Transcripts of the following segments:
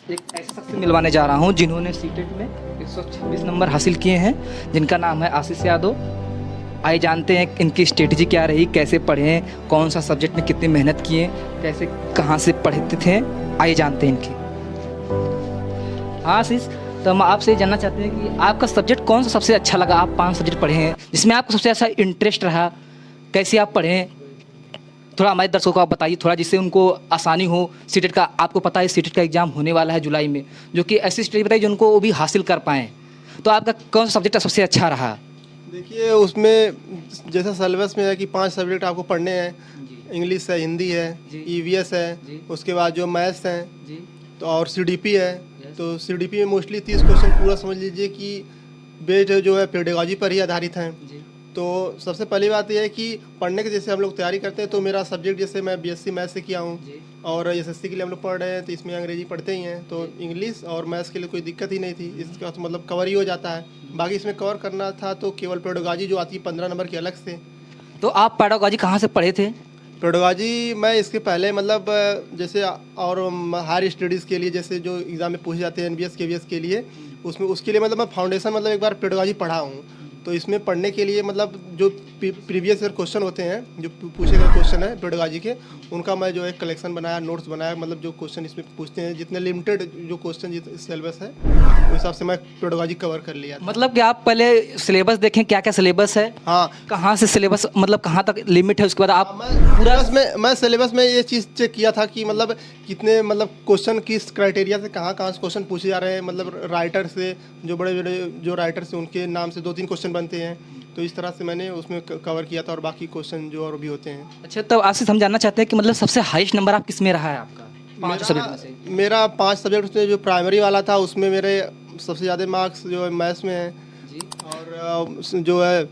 एक ऐसे शख्स से मिलवाने जा रहा हूँ जिन्होंने सीटेट में 126 नंबर हासिल किए हैं, जिनका नाम है आशीष यादव। आइए जानते हैं इनकी स्ट्रेटजी क्या रही, कैसे पढ़े, कौन सा सब्जेक्ट में कितनी मेहनत किए, कैसे कहाँ से पढ़ते थे। आइए जानते हैं इनकी। हाँ आशीष, तो हम आपसे ये जानना चाहते हैं कि आपका सब्जेक्ट कौन सा सबसे अच्छा लगा। आप 5 सब्जेक्ट पढ़े हैं जिसमें आपको सबसे अच्छा इंटरेस्ट रहा, कैसे आप पढ़ें, थोड़ा हमारे दर्शकों को आप बताइए थोड़ा, जिससे उनको आसानी हो। सीटेट का आपको पता है सीटेट का एग्ज़ाम होने वाला है जुलाई में, जो कि ऐसी स्ट्रेटजी बताइए जो उनको वो भी हासिल कर पाएँ। तो आपका कौन सा सब्जेक्ट सबसे अच्छा रहा? देखिए उसमें जैसा सिलेबस में है कि 5 सब्जेक्ट आपको पढ़ने हैं। इंग्लिश है, हिंदी है, ईवीएस है, उसके बाद जो मैथ्स हैं जी तो और सीडीपी है। तो सीडीपी में मोस्टली 30 क्वेश्चन पूरा समझ लीजिए कि बेस्ड जो है पेडागॉजी पर ही आधारित हैं। जी तो सबसे पहली बात यह है कि पढ़ने के जैसे हम लोग तैयारी करते हैं तो मेरा सब्जेक्ट जैसे मैं बीएससी मैथ्स से किया हूँ जी और एसएससी के लिए हम लोग पढ़ रहे हैं तो इसमें अंग्रेजी पढ़ते ही हैं, तो इंग्लिश और मैथ्स के लिए कोई दिक्कत ही नहीं थी। इसका तो मतलब कवर ही हो जाता है। बाकी इसमें कवर करना था तो केवल पेडागॉजी जो आती है 15 नंबर की अलग से। तो आप पेडागॉजी कहाँ से पढ़े थे? पेडागॉजी मैं इसके पहले मतलब जैसे और हायर स्टडीज़ के लिए जैसे जो एग्ज़ाम में पूछे जाते हैं एनबीएस केवीएस के लिए, उसमें उसके लिए मतलब मैं फाउंडेशन मतलब एक बार पेडागॉजी पढ़ा हूँ। तो इसमें पढ़ने के लिए मतलब जो प्रीवियस ईयर क्वेश्चन होते हैं, जो पूछे गए क्वेश्चन है पेडागॉजी के, उनका मैं जो एक कलेक्शन बनाया, नोट्स बनाया, मतलब जो क्वेश्चन इसमें पूछते हैं, जितने लिमिटेड जो क्वेश्चन सिलेबस है उस हिसाब से मैं पेडागॉजी कवर कर लिया था। मतलब कि आप पहले सिलेबस देखें क्या क्या सिलेबस है, हाँ, कहाँ से सिलेबस मतलब कहाँ तक लिमिट है, उसके बाद आप मैं सिलेबस में ये चीज़ चेक किया था कि मतलब कितने मतलब क्वेश्चन किस क्राइटेरिया से कहाँ कहाँ से क्वेश्चन पूछे जा रहे हैं। मतलब राइटर से जो बड़े बड़े जो राइटर्स हैं उनके नाम से 2-3 क्वेश्चन बनते हैं। तो इस तरह से मैंने उसमें कवर किया था और बाकी क्वेश्चन जो और भी होते हैं। अच्छा, तब आशीष हम जानना चाहते हैं कि मतलब सबसे हाईएस्ट नंबर आप किस में रहा है आपका? 5 सब्जेक्ट में से। मेरा 5 सब्जेक्ट में जो प्राइमरी वाला था उसमें मेरे सबसे ज़्यादा मार्क्स जो है मैथ्स में है। जी और जो है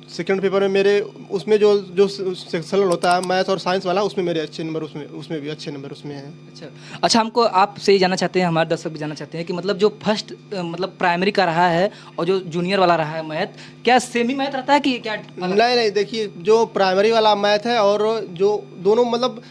सेकंड पेपर में मेरे उसमें जो जो सेक्शनल होता है मैथ और साइंस वाला, उसमें मेरे अच्छे नंबर, उसमें भी अच्छे नंबर उसमें हैं। अच्छा, हमको आपसे ये जानना चाहते हैं, हमारे दर्शक भी जानना चाहते हैं कि मतलब जो फर्स्ट मतलब प्राइमरी का रहा है और जो जूनियर वाला रहा है मैथ, क्या सेम ही मैथ रहता है कि क्या अलग? नहीं, देखिए जो प्राइमरी वाला मैथ है और जो दोनों मतलब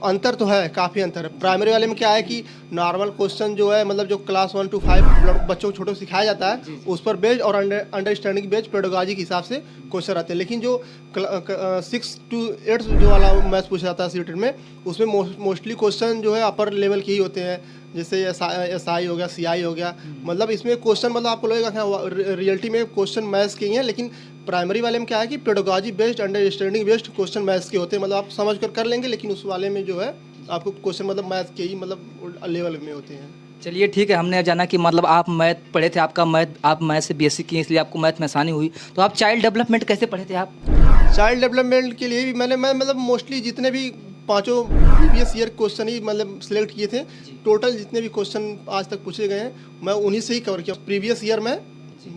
अंतर तो है, काफ़ी अंतर है। प्राइमरी वाले में क्या है कि नॉर्मल क्वेश्चन जो है मतलब जो क्लास 1 to 5 बच्चों को छोटे को सिखाया जाता है उस पर बेस्ड और अंडरस्टैंडिंग बेस्ड पेडागॉजी के हिसाब से क्वेश्चन आते हैं। लेकिन जो 6 to 8 जो वाला मैथ्स पूछा जाता है सीटेट में, उसमें मोस्टली क्वेश्चन जो है अपर लेवल के ही होते हैं, जैसे एसआई हो गया, सीआई हो गया। मतलब इसमें क्वेश्चन मतलब आपको लगेगा कि रियलिटी में क्वेश्चन मैथ्स के ही हैं, लेकिन प्राइमरी वाले में क्या है कि pedagogy based understanding based question maths के होते हैं। मतलब आप समझ कर लेंगे, लेकिन उस वाले में जो है आपको क्वेश्चन मतलब मैथ्स के ही मतलब लेवल में होते हैं। चलिए ठीक है, हमने जाना कि मतलब आप मैथ पढ़े थे, आप मैथ से बीएससी किए इसलिए आपको मैथ में आसानी हुई। तो आप चाइल्ड डेवलपमेंट कैसे पढ़े थे आप? चाइल्ड डेवलपमेंट के लिए भी मैं मतलब मोस्टली जितने भी 5 प्रीवियस ईयर क्वेश्चन ही मतलब सिलेक्ट किए थे। टोटल जितने भी क्वेश्चन आज तक पूछे गए हैं मैं उन्हीं से ही कवर किया। प्रीवियस ईयर में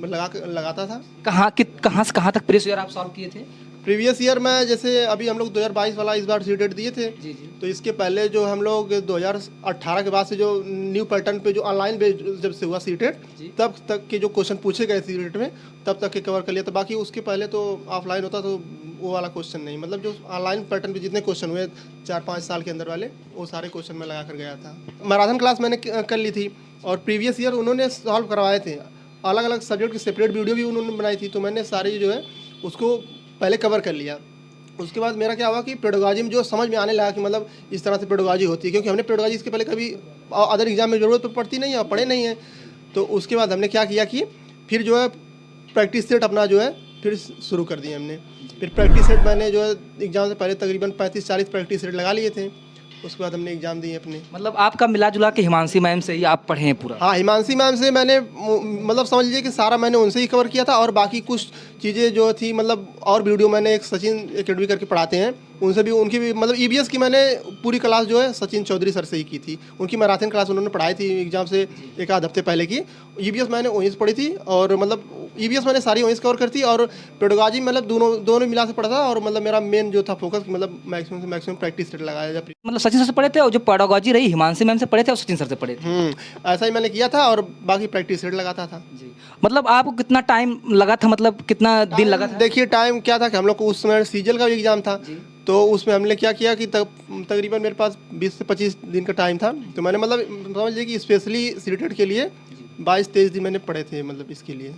लगाता था। कहाँ से कहाँ तक प्रीवियस ईयर आप सॉल्व किए थे? प्रीवियस ईयर में जैसे अभी हम लोग 2022 वाला इस बार सीटेट दिए थे। जी जी। तो इसके पहले जो हम लोग 2018 के बाद से जो न्यू पैटर्न पे जो ऑनलाइन बेस्ड जब से हुआ सीटेट, तब तक के जो क्वेश्चन पूछे गए सीटेट में तब तक के कवर कर लिया था। बाकी उसके पहले तो ऑफलाइन होता तो वो वाला क्वेश्चन नहीं, मतलब जो ऑनलाइन पैटर्न पे जितने क्वेश्चन हुए 4-5 साल के अंदर वाले, वो सारे क्वेश्चन मैं लगा कर गया था। मैराथन क्लास मैंने कर ली थी और प्रीवियस ईयर उन्होंने सॉल्व करवाए थे। अलग अलग सब्जेक्ट की सेपरेट वीडियो भी उन्होंने बनाई थी, तो मैंने सारी जो है उसको पहले कवर कर लिया। उसके बाद मेरा क्या हुआ कि पेडागॉजी में जो समझ में आने लगा कि मतलब इस तरह से पेडागॉजी होती है, क्योंकि हमने पेडागॉजी इसके पहले कभी अदर एग्जाम में ज़रूरत तो पड़ती नहीं है, पढ़े नहीं है। तो उसके बाद हमने क्या किया कि फिर जो है प्रैक्टिस सेट अपना जो है फिर शुरू कर दिया हमने। फिर प्रैक्टिस सेट मैंने जो है एग्ज़ाम से पहले तकरीबन 35-40 प्रैक्टिस सेट लगा लिए थे। उसके बाद हमने एग्ज़ाम दिए अपने। मतलब आपका मिला जुला के हिमांशी मैम से ही आप पढ़े हैं पूरा? हाँ, हिमांशी मैम से मैंने मतलब समझ लीजिए कि सारा मैंने उनसे ही कवर किया था। और बाकी कुछ चीज़ें जो थी मतलब और वीडियो मैंने एक सचिन एकेडमी करके पढ़ाते हैं, उनसे भी उनकी भी मतलब ईवीएस की मैंने पूरी क्लास जो है सचिन चौधरी सर से ही की थी। उनकी मैराथन क्लास उन्होंने पढ़ाई थी एग्जाम से एक आध हफ्ते पहले की। ईवीएस मैंने वहीं से पढ़ी थी और मतलब ईवीएस मैंने सारी वहीं से कवर करती और पेडागॉजी मतलब दोनों मिला से पढ़ा था। और मतलब मेरा मेन जो था फोकस मतलब मैक्सिमम से मैक्सिमम प्रैक्टिस सेट लगाया जाए। मतलब सचिन सर से पढ़े थे और जो पेडागॉजी रही हिमांशी मैम से पढ़े थे और सचिन सर से पढ़े थे? ऐसा ही मैंने किया था और बाकी प्रैक्टिस सेट लगाता था। जी। मतलब आपको कितना टाइम लगा था, मतलब कितना दिन लगा था? देखिए टाइम क्या था कि हम लोग को उस समय सीजल का भी एग्ज़ाम था, तो उसमें हमने क्या किया कि तकरीबन मेरे पास 20 से 25 दिन का टाइम था, तो मैंने मतलब समझ लीजिए कि स्पेशली सीटेट के लिए 22-23 दिन मैंने पढ़े थे, मतलब इसके लिए।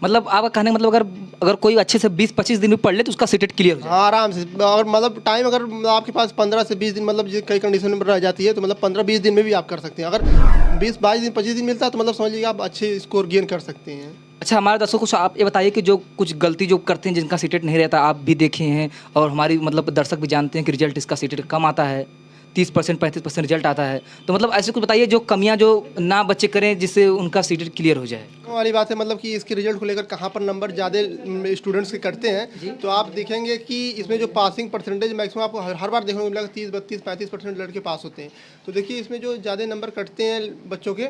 मतलब आपका कहने का मतलब अगर कोई अच्छे से 20-25 दिन भी पढ़ ले तो उसका सीटेट क्लियर हो जाए। हाँ, आराम से। और मतलब टाइम अगर आपके पास 15 से 20 दिन, मतलब कई कंडीशन में रह जाती है, तो मतलब 15-20 दिन में भी आप कर सकते हैं। अगर 20-22 दिन 25 दिन मिलता है तो मतलब समझ लीजिए आप अच्छे स्कोर गेन कर सकते हैं। अच्छा, हमारे दर्शकों को आप ये बताइए कि जो कुछ गलती जो करते हैं जिनका सीटेट नहीं रहता, आप भी देखे हैं और हमारी मतलब दर्शक भी जानते हैं कि रिजल्ट इसका सीटेट कम आता है, 30% 35% रिजल्ट आता है। तो मतलब ऐसे कुछ बताइए जो कमियां जो ना बच्चे करें जिससे उनका सीटेट क्लियर हो जाए। वाली बात है, मतलब कि इसके रिजल्ट को लेकर कहाँ पर नंबर ज़्यादा स्टूडेंट्स के करते हैं, तो आप देखेंगे कि इसमें जो पासिंग परसेंटेज मैक्सिमम आपको हर बार देखने को मिलेगा 30-32-35% लड़के पास होते हैं। तो देखिए इसमें जो ज़्यादा नंबर कटते हैं बच्चों के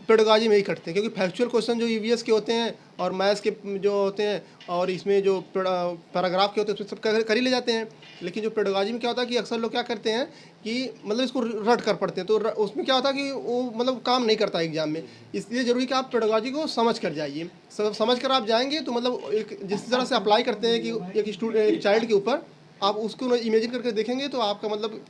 पेडागॉजी में ही कटते हैं, क्योंकि फैक्चुअल क्वेश्चन जो ईवीएस के होते हैं और मैथ्स के जो होते हैं और इसमें जो पैराग्राफ के होते हैं उसमें सब कर ही ले जाते हैं। लेकिन जो पेडागॉजी में क्या होता है कि अक्सर लोग क्या करते हैं कि मतलब इसको रट कर पढ़ते हैं, तो उसमें क्या होता है कि वो मतलब काम नहीं करता एग्जाम में। इसलिए ज़रूरी कि आप पेडागॉजी को समझ कर जाइए। समझ कर आप जाएंगे तो मतलब एक जिस तरह से अप्लाई करते हैं कि एक चाइल्ड के ऊपर आप उसको इमेजिन करके देखेंगे तो आपका मतलब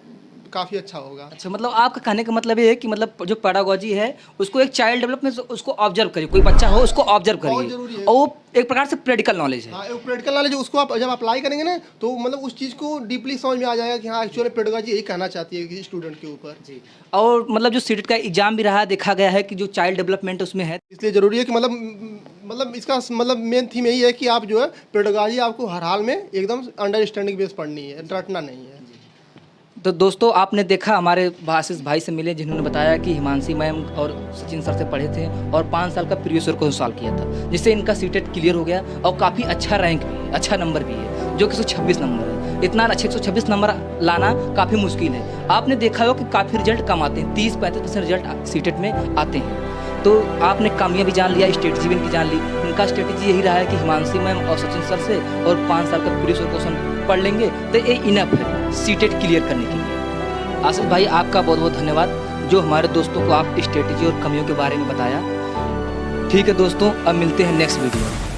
काफ़ी अच्छा होगा। अच्छा, मतलब आपका कहने का मतलब ये है कि मतलब जो पेडागॉजी है उसको एक चाइल्ड डेवलपमेंट उसको ऑब्जर्व करिए, कोई बच्चा हो उसको ऑब्जर्व बहुत ज़रूरी करिए है। और वो एक प्रकार से प्रैक्टिकल नॉलेज है। हाँ, प्रैक्टिकल नॉलेज उसको आप जब अप्लाई करेंगे ना तो मतलब उस चीज़ को डीपली समझ में आ जाएगा कि हाँ एक्चुअली पेडागॉजी यही कहना चाहती है किसी स्टूडेंट के ऊपर। जी, और मतलब जो सीटेट का एग्जाम भी रहा देखा गया है कि जो चाइल्ड डेवलपमेंट उसमें है, इसलिए ज़रूरी है कि मतलब इसका मतलब मेन थीम यही है कि आप जो है पेडागॉजी आपको हर हाल में एकदम अंडरस्टैंडिंग बेस पढ़नी है, रटना नहीं है। तो दोस्तों आपने देखा हमारे आशीष भाई से मिले जिन्होंने बताया कि हिमांशी मैम और सचिन सर से पढ़े थे और 5 साल का प्रीवियस ईयर को सॉल्व किया था, जिससे इनका सीटेट क्लियर हो गया और काफ़ी अच्छा रैंक भी है, अच्छा नंबर भी है, जो कि 126 नंबर है। इतना अच्छे 126 नंबर लाना काफ़ी मुश्किल है। आपने देखा हो कि काफ़ी रिजल्ट कम आते हैं, 30-35% रिजल्ट सीटेट में आते हैं। तो आपने कामयाबी भी जान लिया, स्ट्रेटजी भी इनकी जान ली। उनका स्ट्रेटजी यही रहा है कि हिमांशी मैम और सचिन सर से और 5 साल का प्रीवियस ईयर क्वेश्चन पढ़ लेंगे तो ये इनफ है सीटेट क्लियर करने के लिए। आशीष भाई आपका बहुत बहुत धन्यवाद जो हमारे दोस्तों को आप स्ट्रेटजी और कमियों के बारे में बताया। ठीक है दोस्तों, अब मिलते हैं नेक्स्ट वीडियो में।